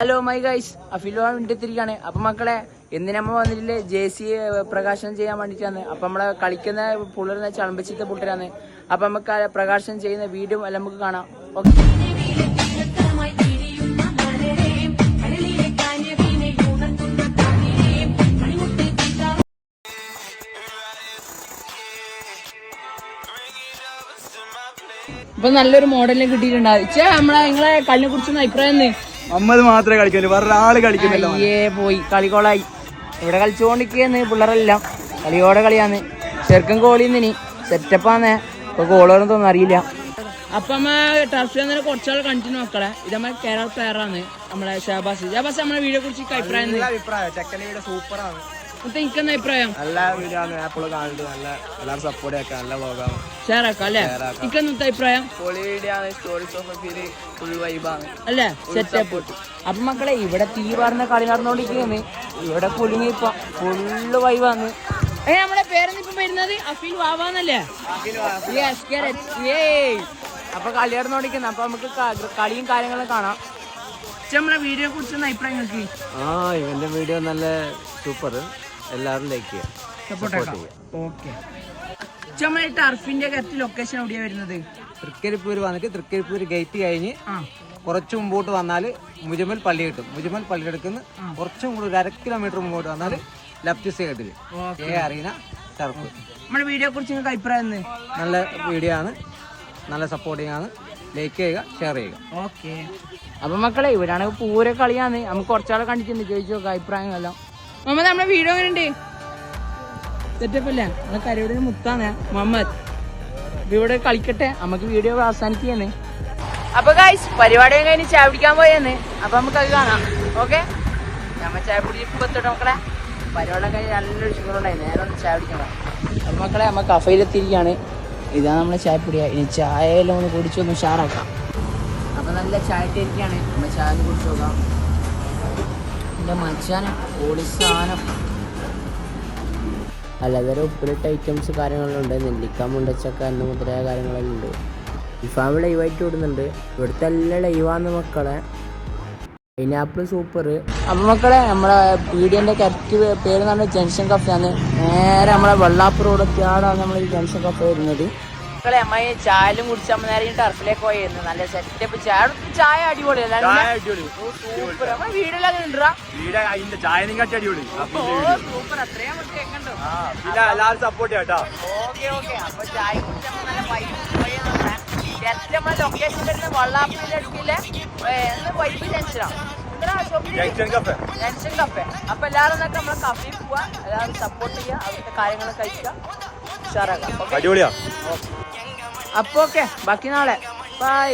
Hello my guys, അഫിലോ വീട്ടിലെത്തിരിക്കുകയാണ്. അപ്പൊ മക്കളെ, എന്തിനമ്മ വന്നിട്ടില്ലേ? ജേഴ്സി പ്രകാശനം ചെയ്യാൻ വേണ്ടിട്ടാണ്. അപ്പൊ നമ്മളെ കളിക്കുന്ന പുള്ളർന്ന് ചളമ്പച്ചിത്തെ പുള്ളരാണ്. അപ്പൊ നമുക്ക് പ്രകാശനം ചെയ്യുന്ന വീഡിയോ എല്ലാം നമുക്ക് കാണാം. ഓക്കെ. ഇപ്പൊ നല്ലൊരു മോഡലിനെ കിട്ടിയിട്ടുണ്ടാവും. നിങ്ങളെ കളിനെ കുറിച്ചൊന്നും അഭിപ്രായം അമ്മത് മാത്രമേ കളിക്കുള്ളൂ, വേറെ ആള് കളിക്കുന്നില്ല. പോയി കളിക്കോളായി. ഇവിടെ കളിച്ചുകൊണ്ടിരിക്കുകയെന്ന് പിള്ളേരെല്ലാം കളിയോടെ കളിയാന്ന്. ചെറുക്കൻ കോളിന്നിനി സെറ്റപ്പാന്ന്. ഇപ്പൊ ഗോളൊന്നും തോന്നുന്നു അറിയില്ല. അപ്പൊ നമ്മ ടർഫിൽ തന്നെ കുറച്ചാൾ കണ്ടിന്യൂ മക്കളെ. ഇത് നമ്മളെ കേരള പ്ലെയറാണ് നമ്മളെ ഷഹബാസ്. നമ്മളെ വീഡിയോ കുറിച്ച് അഭിപ്രായം ചെക്കൻ്റെ സൂപ്പറാണ്. എനിക്കെന്താ അഭിപ്രായം? നല്ല വീഡിയോ ആണ്, എപ്പോഴും കാണുന്നത്. നല്ല എല്ലാവരും സപ്പോർട്ട് ആക്കാം, നല്ല വ്ളോഗാണ്. ഷെയർ ആക്കാം അല്ലേ? എനിക്കെന്താ അഭിപ്രായം? അല്ലേ? സെറ്റപ്പ്. അപ്പൊ മക്കളെ, ഇവിടെ തീ പറഞ്ഞ കളി നടന്നോണ്ടിരിക്കുകയാണ്. ഇവിടെ കുലുങ്ങി ഇപ്പൊ ഫുള്ള് വൈബാന്ന്. നമ്മളെ പേരെന്ന് ഇപ്പൊ വരുന്നത് അഫീൽ വാവാന്നല്ലേ? അപ്പൊ കളി നടന്നോണ്ടിരിക്കുന്നു. അപ്പൊ നമുക്ക് കളിയും കാര്യങ്ങളും കാണാം. നമ്മളെ വീഡിയോ കുറിച്ചൊന്ന് അഭിപ്രായം നോക്കി. ഇവന്റെ വീഡിയോ നല്ല സൂപ്പർ, എല്ലാവരും ലൈക്ക് ചെയ്യാം, സപ്പോർട്ട് ചെയ്യാം. ഓക്കെ. നമ്മളെ ടർഫിന്റെ കറക്റ്റ് ലൊക്കേഷൻ എവിടെയാ വരുന്നത്? തൃക്കരിപ്പൂര് വന്നിട്ട് തൃക്കരിപ്പൂര് ഗേറ്റ് കഴിഞ്ഞ് കുറച്ച് മുമ്പോട്ട് വന്നാൽ മുജമൽ പള്ളി കിട്ടും. മുജമൽ പള്ളി എടുക്കുന്ന കുറച്ചും കൂടി 1.5 കിലോമീറ്റർ മുമ്പോട്ട് വന്നാൽ ലെഫ്റ്റ് സൈഡിൽ അറീന ടർഫ്. നമ്മുടെ വീഡിയോ കുറിച്ച് നിങ്ങൾക്ക് അഭിപ്രായം? നല്ല വീഡിയോ ആണ്, നല്ല സപ്പോർട്ടിങ് ആണ്. ലൈക്ക് ചെയ്യുക, ഷെയർ ചെയ്യുക. ഓക്കെ. അപ്പൊ മക്കളെ, ഇവരാണ് പൂര കളിയാന്ന്. നമുക്ക് കുറച്ചാളെ കണ്ടിട്ടുണ്ട്, ചോദിച്ചു നോക്കാം അഭിപ്രായങ്ങളെല്ലാം. നമ്മുടെ വീഡിയോ എങ്ങനെയുണ്ട്? സെറ്റപ്പ് അല്ലേ? നമ്മളെ കരയുടെ മുത്താണ് മുഹമ്മദ്. ഇവിടെ കളിക്കട്ടെ, നമുക്ക് വീഡിയോ അവസാനിക്കുകയാണ്. അപ്പൊ ഗൈസ്, പരിപാടി കഴിഞ്ഞ് ചായ പിടിക്കാൻ പോയെന്ന്. അപ്പൊ നമുക്ക് അത് കാണാം. ഓക്കെ. നമ്മ ചായ പിടിച്ചിട്ട് എത്തിട്ടോ മക്കളെ. പരിപാടി കഴിഞ്ഞ് നല്ലൊരു ഷുഗറുണ്ടായി. നേരെ ഒന്ന് ചായ പിടിക്കണം. അപ്പൊ മക്കളെ, നമ്മ കഫയിലെത്തിയിരിക്കുകയാണ്. ഇതാണ് നമ്മളെ ചായപ്പൊടിയ. ഇനി ചായയെല്ലാം ഒന്ന് കുടിച്ചൊന്ന് ഉഷാറാക്കാം. അപ്പൊ നല്ല ചായ ഇട്ടിരിക്കുകയാണ്. നമ്മൾ ചായ ഒന്ന് കുടിച്ചു നോക്കാം. എൻ്റെ മച്ചാനം പൊളി സാധനം. പലതരം ഉപ്പിലിട്ട ഐറ്റംസ് കാര്യങ്ങളുണ്ട്. നെല്ലിക്ക, മുണ്ടച്ചക്ക എന്ന മുതലായ കാര്യങ്ങളെല്ലാം ഉണ്ട്. ഇഫാമ് ലൈവായിട്ട് വിടുന്നുണ്ട്. ഇവിടുത്തെ എല്ലാം ലൈവാന്ന് മക്കളെ. Pineapple super. അപ്പം മക്കളെ, നമ്മളെ പീഡിയൻ്റെ കറക്റ്റ് പേര് എന്ന് പറഞ്ഞാൽ ജംഗ്ഷൻ കഫയാണ്. നേരെ നമ്മളെ വെള്ളാപ്പുറ റോഡെത്തിയാടാണ് നമ്മൾ ഈ ജംഗ്ഷൻ കഫ വരുന്നത്. മക്കളെ, അമ്മ ചായലും കുടിച്ച് അമ്മ നേരെ ടർഫിലേക്ക് പോയിരുന്നു. നല്ല സെറ്റപ്പ് ചായ അടിപൊളി. സൂപ്പർ. നമ്മളെ വീടെല്ലാം ഉണ്ടാ സൂപ്പർ. അത്രയും സപ്പോർട്ട് ചെയ്യാം. ഓക്കെ. അപ്പൊ ചായ കുടിച്ച് നല്ല വൈബ് നമ്മളെ ലൊക്കേഷൻ വരുന്ന വള്ളാപ്പൂരിന്റെ അടുക്കില്ലേ വൈബ് ജംഗ്ഷനാണ്. Junction cafe. അപ്പൊ എല്ലാവരും നമ്മളെ കഫയിൽ പോവാ, എല്ലാവരും സപ്പോർട്ട് ചെയ്യുക, അവിടുത്തെ കാര്യങ്ങൾ കഴിക്കുക, ഉഷാറാക്കാം. അപ്പൊ ഓക്കെ, ബാക്കി നാളെ ബൈ.